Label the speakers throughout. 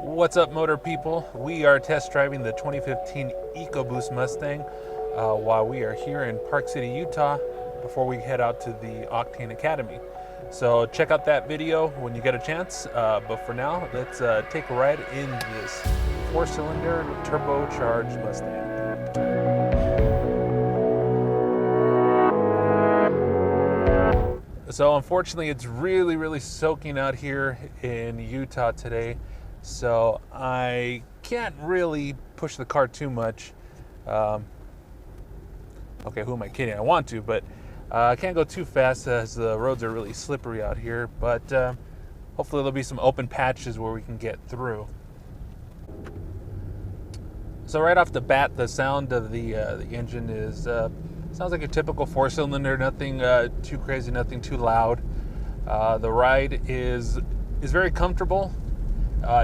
Speaker 1: What's up, motor people? We are test driving the 2015 EcoBoost Mustang while we are here in Park City, Utah, before we head out to the Octane Academy. So check out that video when you get a chance. But for now, let's take a ride in this 4-cylinder turbocharged Mustang. So unfortunately, it's really soaking out here in Utah today. So I can't really push the car too much. Okay, who am I kidding? I want to, but I can't go too fast as the roads are really slippery out here. But hopefully there'll be some open patches where we can get through. So right off the bat, the sound of the engine is sounds like a typical 4-cylinder. Nothing too crazy, nothing too loud. The ride is very comfortable.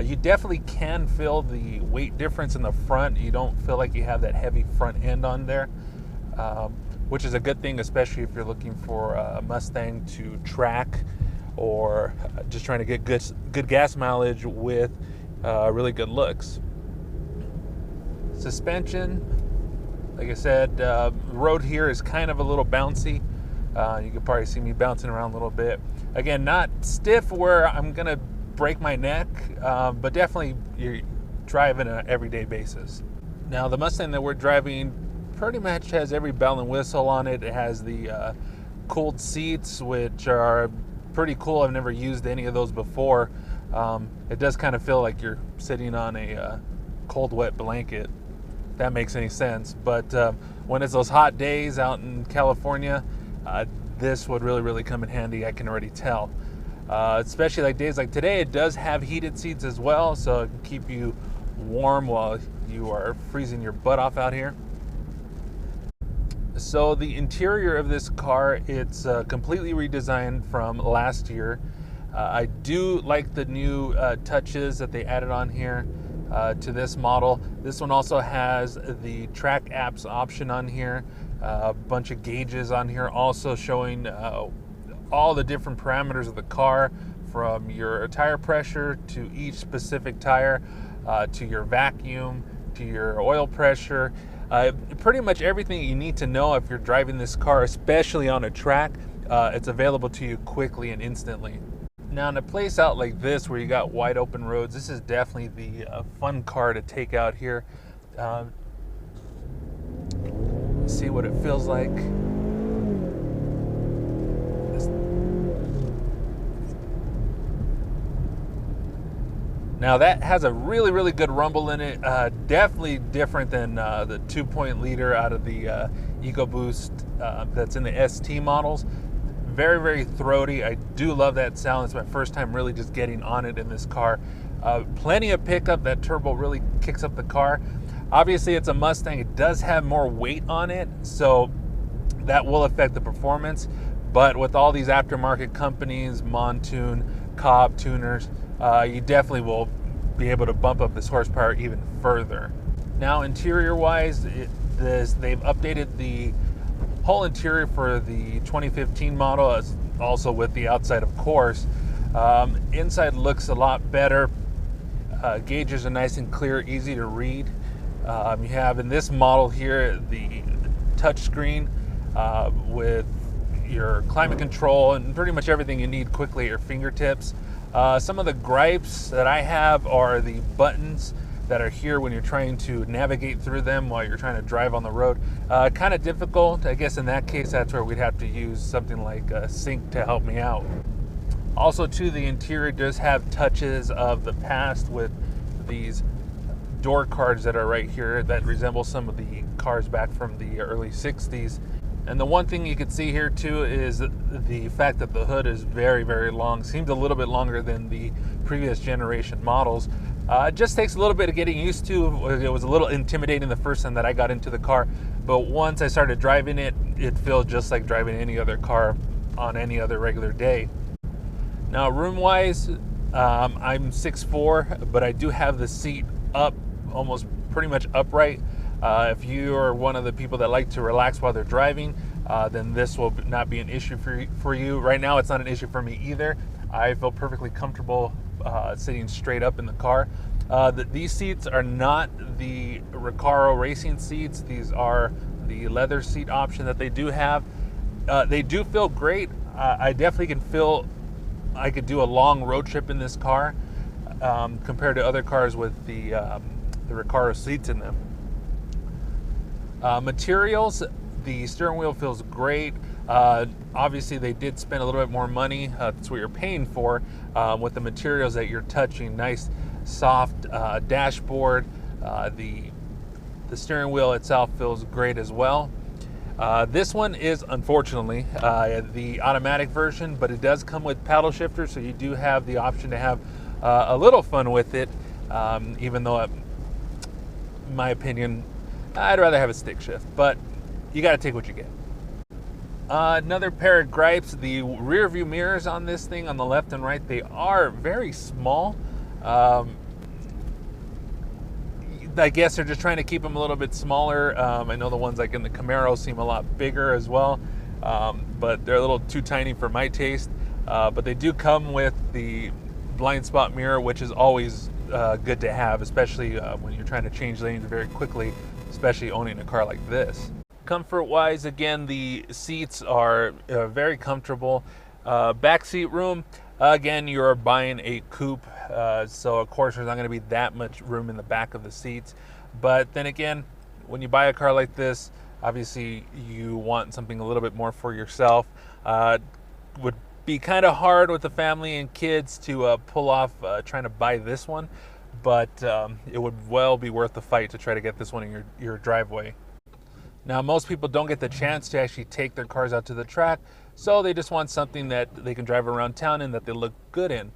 Speaker 1: You definitely can feel the weight difference in the front. You don't feel like you have that heavy front end on there, which is a good thing, especially if you're looking for a Mustang to track or just trying to get good gas mileage with really good looks. Suspension, like I said, the road here is kind of a little bouncy. You can probably see me bouncing around a little bit. Again, not stiff where I'm going to break my neck, but definitely you drive on an everyday basis. Now, the Mustang that we're driving pretty much has every bell and whistle on it. It has the cooled seats, which are pretty cool. I've never used any of those before. It does kind of feel like you're sitting on a cold, wet blanket. If that makes any sense. But when it's those hot days out in California, this would really come in handy. I can already tell. Especially like days like today, it does have heated seats as well, so it can keep you warm while you are freezing your butt off out here. So the interior of this car, it's completely redesigned from last year. I do like the new touches that they added on here to this model. This one also has the track apps option on here, a bunch of gauges on here also showing all the different parameters of the car, from your tire pressure to each specific tire, to your vacuum, to your oil pressure. Pretty much everything you need to know if you're driving this car, especially on a track. It's available to you quickly and instantly. Now, in a place out like this where you got wide open roads, this is definitely the fun car to take out here. See what it feels like. Now that has a really good rumble in it. Definitely different than the 2.0 out of the EcoBoost that's in the ST models. Very throaty. I do love that sound. It's my first time really just getting on it in this car. Plenty of pickup. That turbo really kicks up the car. Obviously it's a Mustang. It does have more weight on it, so that will affect the performance. But with all these aftermarket companies, Montoon, Cobb tuners, you definitely will be able to bump up this horsepower even further. Now, interior-wise, they've updated the whole interior for the 2015 model, as also with the outside, of course. Inside looks a lot better. Gauges are nice and clear, easy to read. You have in this model here the touchscreen with your climate control and pretty much everything you need quickly at your fingertips. Some of the gripes that I have are the buttons that are here when you're trying to navigate through them while you're trying to drive on the road. Kind of difficult. I guess in that case, that's where we'd have to use something like Sync to help me out. Also, too, the interior does have touches of the past with these door cards that are right here that resemble some of the cars back from the early 60s. And the one thing you can see here too is the fact that the hood is very long. Seems a little bit longer than the previous generation models. It just takes a little bit of getting used to. It was a little intimidating the first time that I got into the car, but once I started driving it, it feels just like driving any other car on any other regular day. Now, room-wise, I'm 6'4", but I do have the seat up, almost pretty much upright. If you are one of the people that like to relax while they're driving, then this will not be an issue for you. Right now, it's not an issue for me either. I feel perfectly comfortable sitting straight up in the car. These seats are not the Recaro racing seats. These are the leather seat option that they do have. They do feel great. I definitely can feel I could do a long road trip in this car compared to other cars with the Recaro seats in them. Materials, the steering wheel feels great. Obviously, they did spend a little bit more money. That's what you're paying for with the materials that you're touching. Nice, soft dashboard. The steering wheel itself feels great as well. This one is, unfortunately, the automatic version, but it does come with paddle shifter, so you do have the option to have a little fun with it, even though, in my opinion, I'd rather have a stick shift, but you got to take what you get. Another pair of gripes, the rear view mirrors on this thing on the left and right, they are very small. I guess they're just trying to keep them a little bit smaller. I know the ones like in the Camaro seem a lot bigger as well, but they're a little too tiny for my taste. But they do come with the blind spot mirror, which is always good to have, especially when you're trying to change lanes very quickly, especially owning a car like this. Comfort-wise, again, the seats are very comfortable. Back seat room, again, you're buying a coupe, so of course there's not going to be that much room in the back of the seats. But then again, when you buy a car like this, obviously you want something a little bit more for yourself. Would be kind of hard with the family and kids to pull off trying to buy this one, but it would well be worth the fight to try to get this one in your driveway. Now, most people don't get the chance to actually take their cars out to the track, so they just want something that they can drive around town in that they look good in.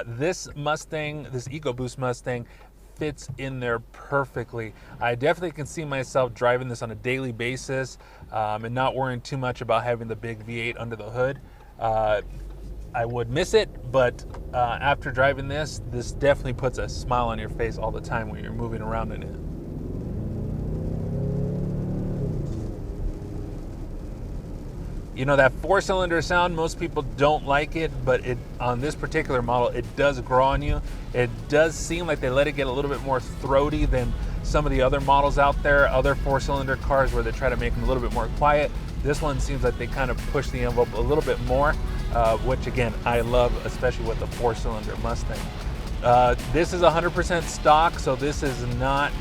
Speaker 1: This Mustang, this EcoBoost Mustang, fits in there perfectly. I definitely can see myself driving this on a daily basis and not worrying too much about having the big V8 under the hood. I would miss it, but after driving this definitely puts a smile on your face all the time when you're moving around in it. You know, that four-cylinder sound, most people don't like it, but on this particular model, it does grow on you. It does seem like they let it get a little bit more throaty than some of the other models out there, other four-cylinder cars where they try to make them a little bit more quiet. This one seems like they kind of push the envelope a little bit more, which again, I love, especially with the four-cylinder Mustang. This is 100% stock, so this is not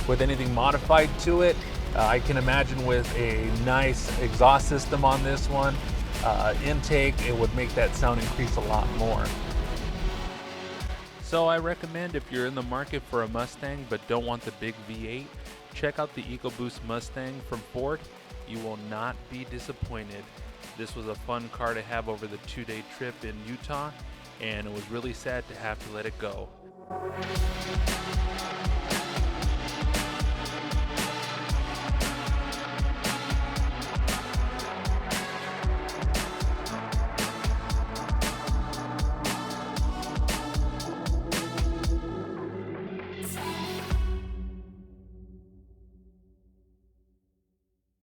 Speaker 1: with anything modified to it. I can imagine with a nice exhaust system on this one, intake, it would make that sound increase a lot more. So I recommend, if you're in the market for a Mustang but don't want the big V8, check out the EcoBoost Mustang from Ford. You will not be disappointed. This was a fun car to have over the 2-day trip in Utah, and it was really sad to have to let it go.